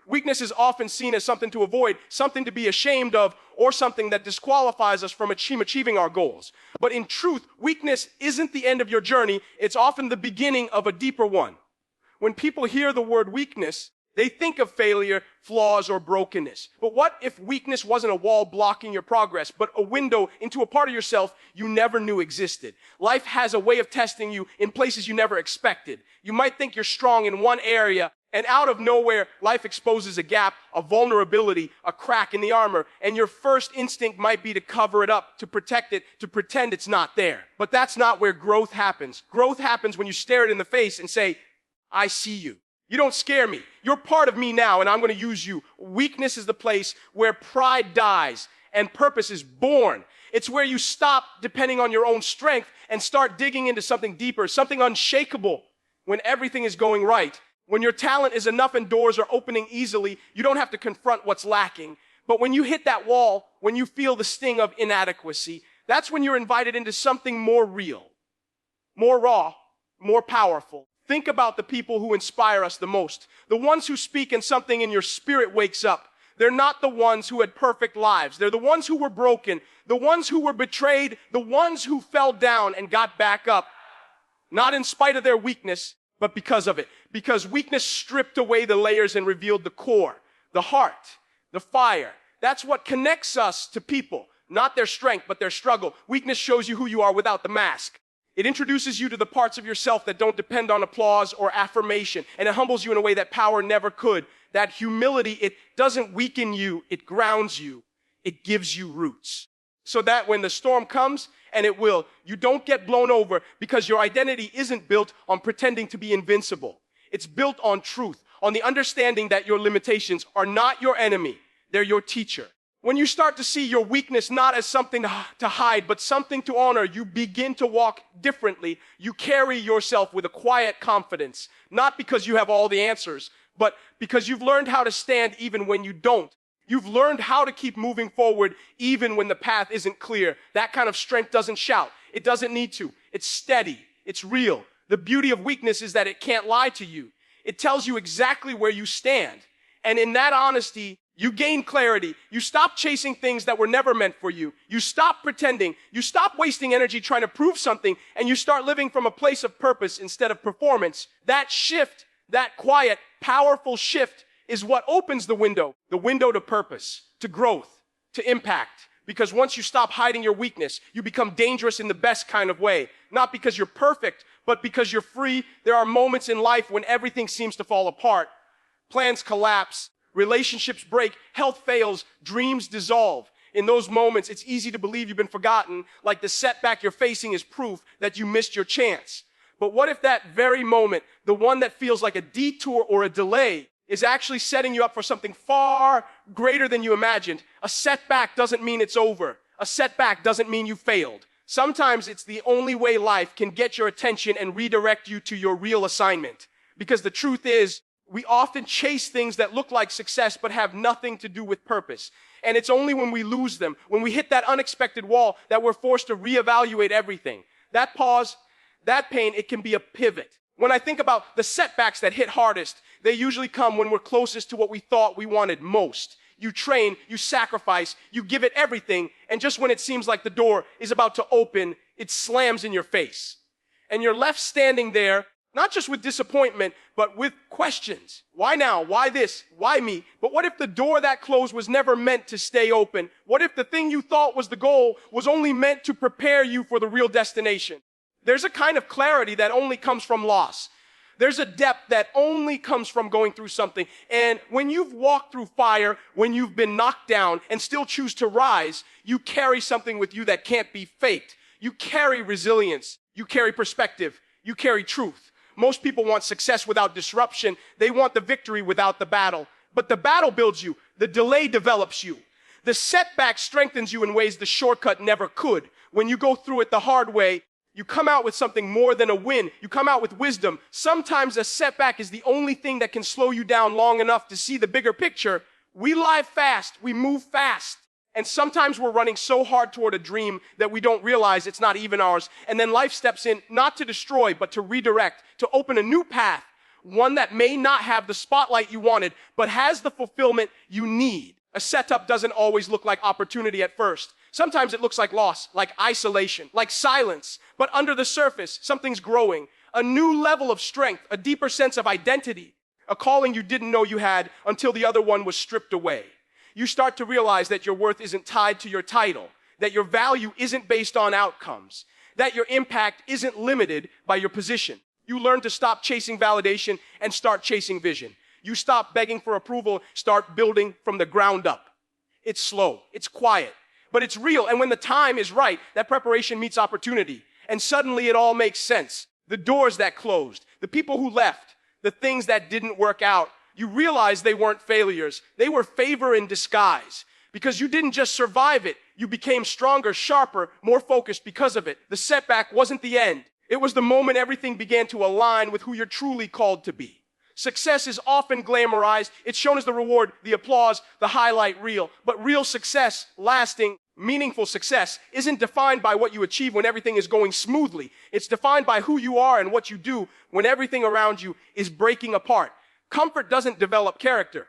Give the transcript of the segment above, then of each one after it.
Weakness is often seen as something to avoid, something to be ashamed of, or something that disqualifies us from achieving our goals. But in truth, weakness isn't the end of your journey. It's often the beginning of a deeper one. When people hear the word weakness, they think of failure, flaws, or brokenness. But what if weakness wasn't a wall blocking your progress, but a window into a part of yourself you never knew existed? Life has a way of testing you in places you never expected. You might think you're strong in one area, and out of nowhere, life exposes a gap, a vulnerability, a crack in the armor, and your first instinct might be to cover it up, to protect it, to pretend it's not there. But that's not where growth happens. Growth happens when you stare it in the face and say, I see you. You don't scare me. You're part of me now, and I'm going to use you. Weakness is the place where pride dies and purpose is born. It's where you stop depending on your own strength and start digging into something deeper, something unshakable when everything is going right. When your talent is enough and doors are opening easily, you don't have to confront what's lacking. But when you hit that wall, when you feel the sting of inadequacy, that's when you're invited into something more real, more raw, more powerful. Think about the people who inspire us the most. The ones who speak and something in your spirit wakes up. They're not the ones who had perfect lives. They're the ones who were broken, the ones who were betrayed, the ones who fell down and got back up. Not in spite of their weakness, but because of it. Because weakness stripped away the layers and revealed the core, the heart, the fire. That's what connects us to people. Not their strength, but their struggle. Weakness shows you who you are without the mask. It introduces you to the parts of yourself that don't depend on applause or affirmation. And it humbles you in a way that power never could. That humility, it doesn't weaken you, it grounds you. It gives you roots. So that when the storm comes, and it will, you don't get blown over because your identity isn't built on pretending to be invincible. It's built on truth, on the understanding that your limitations are not your enemy, they're your teacher. When you start to see your weakness not as something to hide, but something to honor, you begin to walk differently. You carry yourself with a quiet confidence, not because you have all the answers, but because you've learned how to stand even when you don't. You've learned how to keep moving forward even when the path isn't clear. That kind of strength doesn't shout. It doesn't need to. It's steady. It's real. The beauty of weakness is that it can't lie to you. It tells you exactly where you stand. And in that honesty, you gain clarity. You stop chasing things that were never meant for you. You stop pretending. You stop wasting energy trying to prove something, and you start living from a place of purpose instead of performance. That shift, that quiet, powerful shift is what opens the window to purpose, to growth, to impact. Because once you stop hiding your weakness, you become dangerous in the best kind of way. Not because you're perfect, but because you're free. There are moments in life when everything seems to fall apart. Plans collapse. Relationships break, health fails, dreams dissolve. In those moments, it's easy to believe you've been forgotten, like the setback you're facing is proof that you missed your chance. But what if that very moment, the one that feels like a detour or a delay, is actually setting you up for something far greater than you imagined? A setback doesn't mean it's over. A setback doesn't mean you failed. Sometimes it's the only way life can get your attention and redirect you to your real assignment. Because the truth is, we often chase things that look like success but have nothing to do with purpose. And it's only when we lose them, when we hit that unexpected wall, that we're forced to reevaluate everything. That pause, that pain, it can be a pivot. When I think about the setbacks that hit hardest, they usually come when we're closest to what we thought we wanted most. You train, you sacrifice, you give it everything, and just when it seems like the door is about to open, it slams in your face. And you're left standing there, not just with disappointment, but with questions. Why now? Why this? Why me? But what if the door that closed was never meant to stay open? What if the thing you thought was the goal was only meant to prepare you for the real destination? There's a kind of clarity that only comes from loss. There's a depth that only comes from going through something. And when you've walked through fire, when you've been knocked down and still choose to rise, you carry something with you that can't be faked. You carry resilience. You carry perspective. You carry truth. Most people want success without disruption. They want the victory without the battle. But the battle builds you. The delay develops you. The setback strengthens you in ways the shortcut never could. When you go through it the hard way, you come out with something more than a win. You come out with wisdom. Sometimes a setback is the only thing that can slow you down long enough to see the bigger picture. We live fast. We move fast. And sometimes we're running so hard toward a dream that we don't realize it's not even ours. And then life steps in, not to destroy, but to redirect, to open a new path. one that may not have the spotlight you wanted, but has the fulfillment you need. A setup doesn't always look like opportunity at first. Sometimes it looks like loss, like isolation, like silence. But under the surface, something's growing. A new level of strength, a deeper sense of identity, a calling you didn't know you had until the other one was stripped away. You start to realize that your worth isn't tied to your title, that your value isn't based on outcomes, that your impact isn't limited by your position. You learn to stop chasing validation and start chasing vision. You stop begging for approval, start building from the ground up. It's slow, it's quiet, but it's real. And when the time is right, that preparation meets opportunity. And suddenly it all makes sense. The doors that closed, the people who left, the things that didn't work out, you realize they weren't failures. They were favor in disguise. Because you didn't just survive it, you became stronger, sharper, more focused because of it. The setback wasn't the end. It was the moment everything began to align with who you're truly called to be. Success is often glamorized. It's shown as the reward, the applause, the highlight reel. But real success, lasting, meaningful success, isn't defined by what you achieve when everything is going smoothly. It's defined by who you are and what you do when everything around you is breaking apart. Comfort doesn't develop character.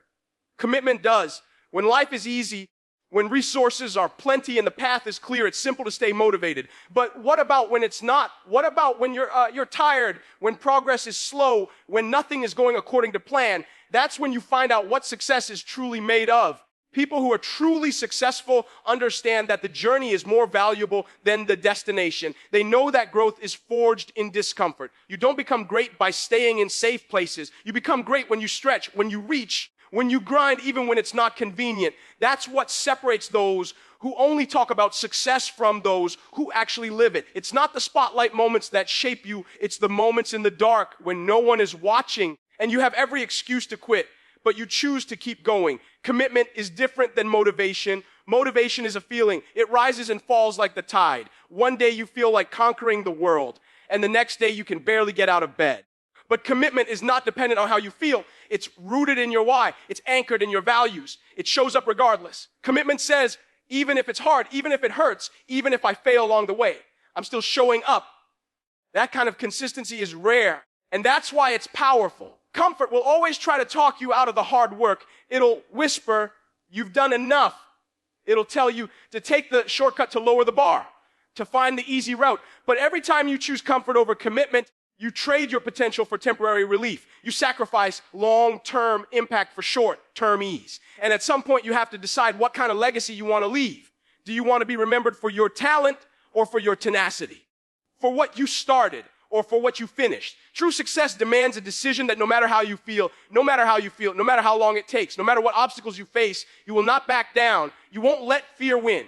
Commitment does. When life is easy, when resources are plenty and the path is clear, it's simple to stay motivated. But what about when it's not? What about when you're tired, when progress is slow, when nothing is going according to plan? That's when you find out what success is truly made of. People who are truly successful understand that the journey is more valuable than the destination. They know that growth is forged in discomfort. You don't become great by staying in safe places. You become great when you stretch, when you reach, when you grind even when it's not convenient. That's what separates those who only talk about success from those who actually live it. It's not the spotlight moments that shape you. It's the moments in the dark when no one is watching and you have every excuse to quit, but you choose to keep going. Commitment is different than motivation. Motivation is a feeling. It rises and falls like the tide. One day you feel like conquering the world, and the next day you can barely get out of bed. But commitment is not dependent on how you feel. It's rooted in your why. It's anchored in your values. It shows up regardless. Commitment says, even if it's hard, even if it hurts, even if I fail along the way, I'm still showing up. That kind of consistency is rare, and that's why it's powerful. Comfort will always try to talk you out of the hard work. It'll whisper, you've done enough. It'll tell you to take the shortcut to lower the bar, to find the easy route. But every time you choose comfort over commitment, you trade your potential for temporary relief. You sacrifice long-term impact for short-term ease. And at some point, you have to decide what kind of legacy you want to leave. Do you want to be remembered for your talent or for your tenacity? For what you started or for what you finished? True success demands a decision that no matter how you feel, no matter how long it takes, no matter what obstacles you face, you will not back down. You won't let fear win.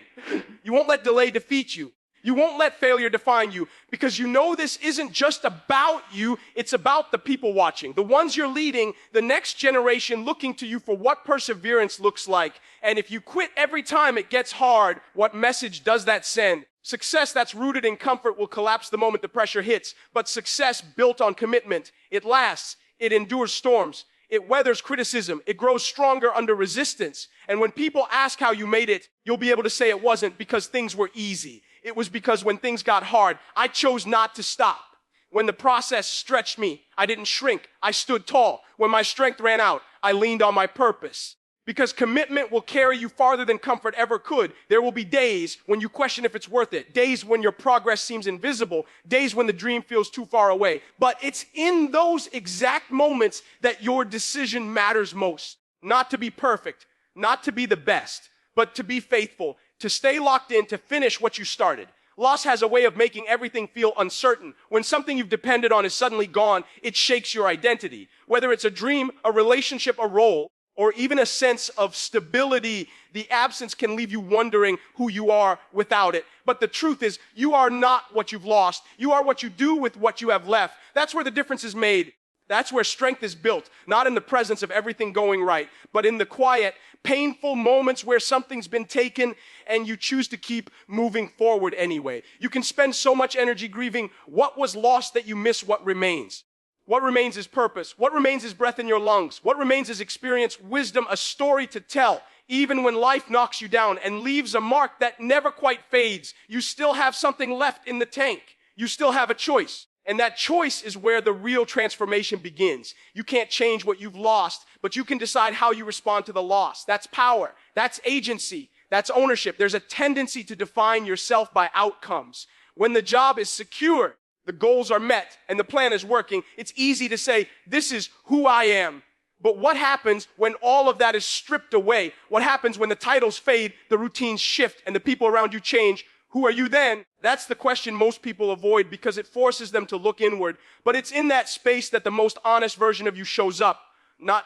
You won't let delay defeat you. You won't let failure define you, because you know this isn't just about you, it's about the people watching, the ones you're leading, the next generation looking to you for what perseverance looks like. And if you quit every time it gets hard, what message does that send? Success that's rooted in comfort will collapse the moment the pressure hits, but success built on commitment, it lasts, it endures storms, it weathers criticism, it grows stronger under resistance. And when people ask how you made it, you'll be able to say it wasn't because things were easy. It was because when things got hard, I chose not to stop. When the process stretched me, I didn't shrink. I stood tall. When my strength ran out, I leaned on my purpose. Because commitment will carry you farther than comfort ever could. There will be days when you question if it's worth it. Days when your progress seems invisible. Days when the dream feels too far away. But it's in those exact moments that your decision matters most. Not to be perfect, not to be the best, but to be faithful, to stay locked in, to finish what you started. Loss has a way of making everything feel uncertain. When something you've depended on is suddenly gone, it shakes your identity. Whether it's a dream, a relationship, a role, or even a sense of stability, the absence can leave you wondering who you are without it. But the truth is, you are not what you've lost. You are what you do with what you have left. That's where the difference is made. That's where strength is built, not in the presence of everything going right, but in the quiet, painful moments where something's been taken and you choose to keep moving forward anyway. You can spend so much energy grieving what was lost that you miss what remains. What remains is purpose. What remains is breath in your lungs. What remains is experience, wisdom, a story to tell. Even when life knocks you down and leaves a mark that never quite fades, you still have something left in the tank. You still have a choice. And that choice is where the real transformation begins. You can't change what you've lost, but you can decide how you respond to the loss. That's power. That's agency. That's ownership. There's a tendency to define yourself by outcomes. When the job is secure, the goals are met, and the plan is working, it's easy to say, this is who I am. But what happens when all of that is stripped away? What happens when the titles fade, the routines shift, and the people around you change? Who are you then? That's the question most people avoid because it forces them to look inward. But it's in that space that the most honest version of you shows up. Not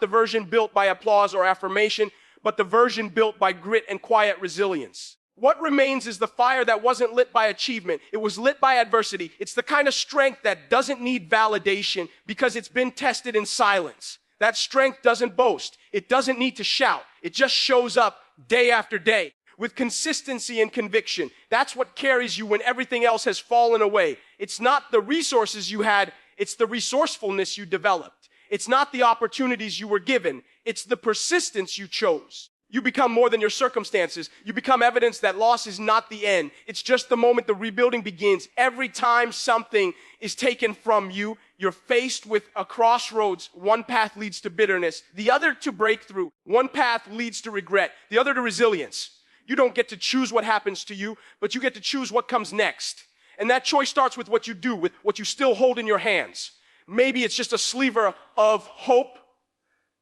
the version built by applause or affirmation, but the version built by grit and quiet resilience. What remains is the fire that wasn't lit by achievement. It was lit by adversity. It's the kind of strength that doesn't need validation because it's been tested in silence. That strength doesn't boast. It doesn't need to shout. It just shows up day after day with consistency and conviction. That's what carries you when everything else has fallen away. It's not the resources you had. It's the resourcefulness you developed. It's not the opportunities you were given. It's the persistence you chose. You become more than your circumstances. You become evidence that loss is not the end. It's just the moment the rebuilding begins. Every time something is taken from you, you're faced with a crossroads. One path leads to bitterness, the other to breakthrough. One path leads to regret, the other to resilience. You don't get to choose what happens to you, but you get to choose what comes next. And that choice starts with what you do, with what you still hold in your hands. Maybe it's just a sliver of hope.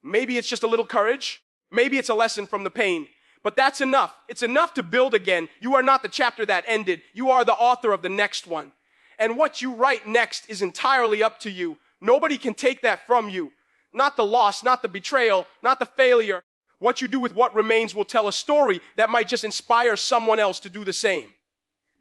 Maybe it's just a little courage. Maybe it's a lesson from the pain. But that's enough. It's enough to build again. You are not the chapter that ended. You are the author of the next one. And what you write next is entirely up to you. Nobody can take that from you. Not the loss, not the betrayal, not the failure. What you do with what remains will tell a story that might just inspire someone else to do the same.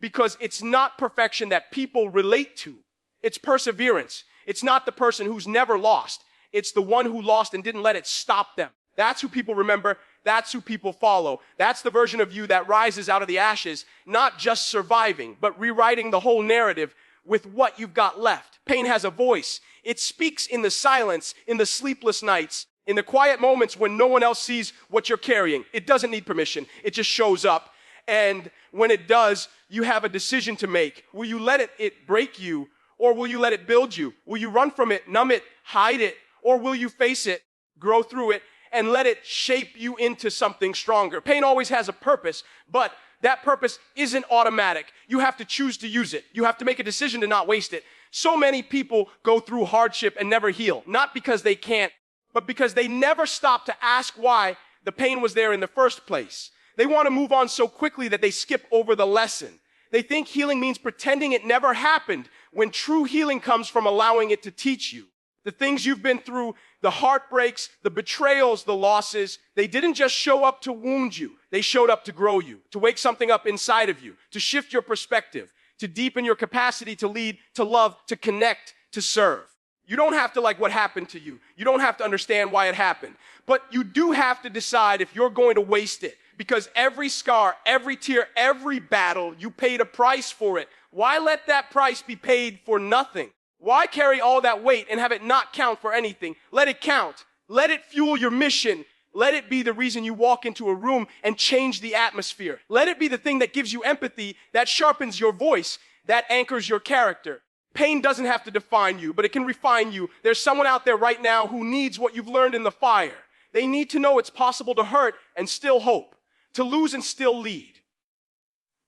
Because it's not perfection that people relate to. It's perseverance. It's not the person who's never lost. It's the one who lost and didn't let it stop them. That's who people remember. That's who people follow. That's the version of you that rises out of the ashes, not just surviving, but rewriting the whole narrative with what you've got left. Pain has a voice. It speaks in the silence, in the sleepless nights, in the quiet moments when no one else sees what you're carrying. It doesn't need permission. It just shows up. And when it does, you have a decision to make. Will you let it break you, or will you let it build you? Will you run from it, numb it, hide it, or will you face it, grow through it, and let it shape you into something stronger? Pain always has a purpose, but that purpose isn't automatic. You have to choose to use it. You have to make a decision to not waste it. So many people go through hardship and never heal, not because they can't, but because they never stop to ask why the pain was there in the first place. They want to move on so quickly that they skip over the lesson. They think healing means pretending it never happened, when true healing comes from allowing it to teach you. The things you've been through, the heartbreaks, the betrayals, the losses, they didn't just show up to wound you. They showed up to grow you, to wake something up inside of you, to shift your perspective, to deepen your capacity to lead, to love, to connect, to serve. You don't have to like what happened to you. You don't have to understand why it happened. But you do have to decide if you're going to waste it. Because every scar, every tear, every battle, you paid a price for it. Why let that price be paid for nothing? Why carry all that weight and have it not count for anything? Let it count. Let it fuel your mission. Let it be the reason you walk into a room and change the atmosphere. Let it be the thing that gives you empathy, that sharpens your voice, that anchors your character. Pain doesn't have to define you, but it can refine you. There's someone out there right now who needs what you've learned in the fire. They need to know it's possible to hurt and still hope, to lose and still lead,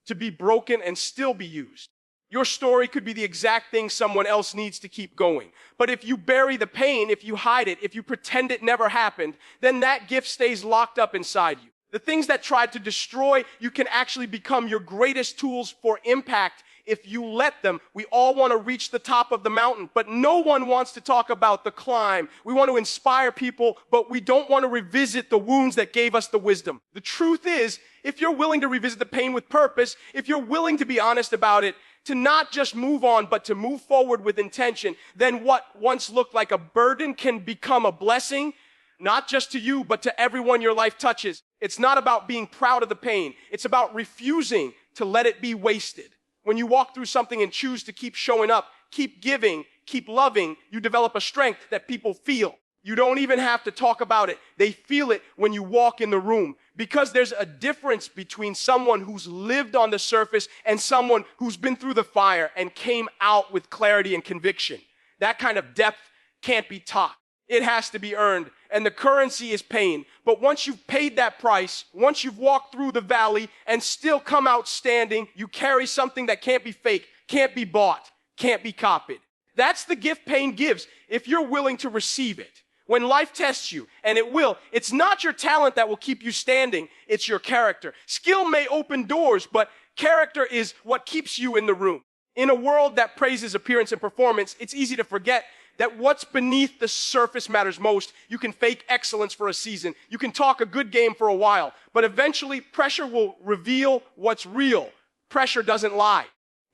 to be broken and still be used. Your story could be the exact thing someone else needs to keep going. But if you bury the pain, if you hide it, if you pretend it never happened, then that gift stays locked up inside you. The things that tried to destroy you can actually become your greatest tools for impact if you let them. We all want to reach the top of the mountain, but no one wants to talk about the climb. We want to inspire people, but we don't want to revisit the wounds that gave us the wisdom. The truth is, if you're willing to revisit the pain with purpose, if you're willing to be honest about it, to not just move on, but to move forward with intention, then what once looked like a burden can become a blessing, not just to you, but to everyone your life touches. It's not about being proud of the pain. It's about refusing to let it be wasted. When you walk through something and choose to keep showing up, keep giving, keep loving, you develop a strength that people feel. You don't even have to talk about it. They feel it when you walk in the room, because there's a difference between someone who's lived on the surface and someone who's been through the fire and came out with clarity and conviction. That kind of depth can't be taught. It has to be earned, and the currency is pain. But once you've paid that price, once you've walked through the valley and still come out standing, you carry something that can't be fake, can't be bought, can't be copied. That's the gift pain gives if you're willing to receive it. When life tests you, and it will, it's not your talent that will keep you standing, it's your character. Skill may open doors, but character is what keeps you in the room. In a world that praises appearance and performance, it's easy to forget that what's beneath the surface matters most. You can fake excellence for a season. You can talk a good game for a while, but eventually pressure will reveal what's real. Pressure doesn't lie.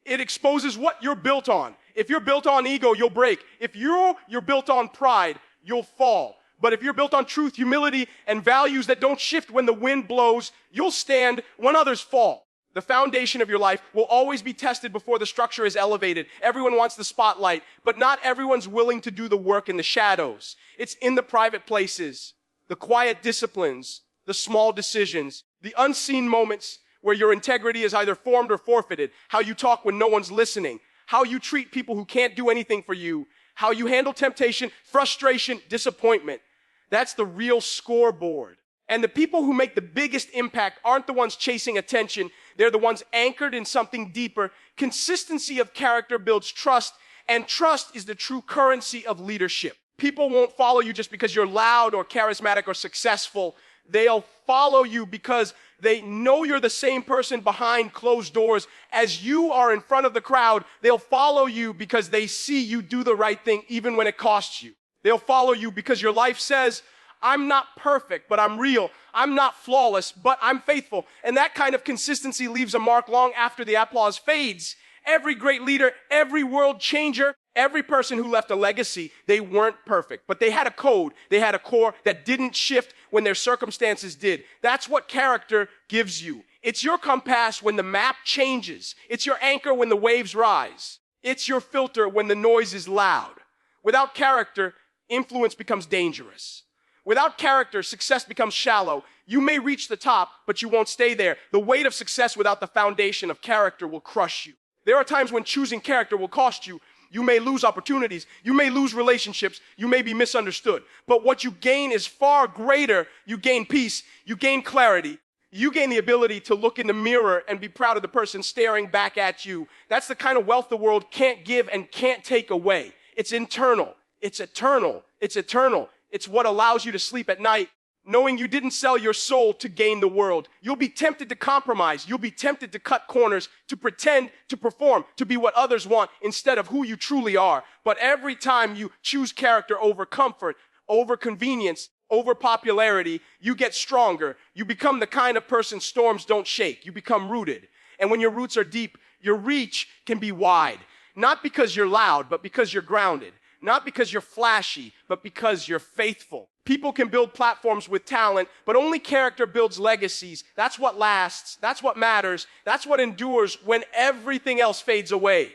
It exposes what you're built on. If you're built on ego, you'll break. If you're built on pride, you'll fall. But if you're built on truth, humility, and values that don't shift when the wind blows, you'll stand when others fall. The foundation of your life will always be tested before the structure is elevated. Everyone wants the spotlight, but not everyone's willing to do the work in the shadows. It's in the private places, the quiet disciplines, the small decisions, the unseen moments where your integrity is either formed or forfeited, how you talk when no one's listening, how you treat people who can't do anything for you, how you handle temptation, frustration, disappointment. That's the real scoreboard. And the people who make the biggest impact aren't the ones chasing attention. They're the ones anchored in something deeper. Consistency of character builds trust, and trust is the true currency of leadership. People won't follow you just because you're loud or charismatic or successful. They'll follow you because they know you're the same person behind closed doors as you are in front of the crowd. They'll follow you because they see you do the right thing even when it costs you. They'll follow you because your life says, I'm not perfect, but I'm real. I'm not flawless, but I'm faithful. And that kind of consistency leaves a mark long after the applause fades. Every great leader, every world changer, every person who left a legacy, they weren't perfect, but they had a code, they had a core that didn't shift when their circumstances did. That's what character gives you. It's your compass when the map changes. It's your anchor when the waves rise. It's your filter when the noise is loud. Without character, influence becomes dangerous. Without character, success becomes shallow. You may reach the top, but you won't stay there. The weight of success without the foundation of character will crush you. There are times when choosing character will cost you. You may lose opportunities. You may lose relationships. You may be misunderstood. But what you gain is far greater. You gain peace. You gain clarity. You gain the ability to look in the mirror and be proud of the person staring back at you. That's the kind of wealth the world can't give and can't take away. It's internal. It's eternal. It's eternal. It's what allows you to sleep at night knowing you didn't sell your soul to gain the world. You'll be tempted to compromise. You'll be tempted to cut corners, to pretend, to perform, to be what others want instead of who you truly are. But every time you choose character over comfort, over convenience, over popularity, you get stronger. You become the kind of person storms don't shake. You become rooted. And when your roots are deep, your reach can be wide. Not because you're loud, but because you're grounded. Not because you're flashy, but because you're faithful. People can build platforms with talent, but only character builds legacies. That's what lasts. That's what matters. That's what endures when everything else fades away.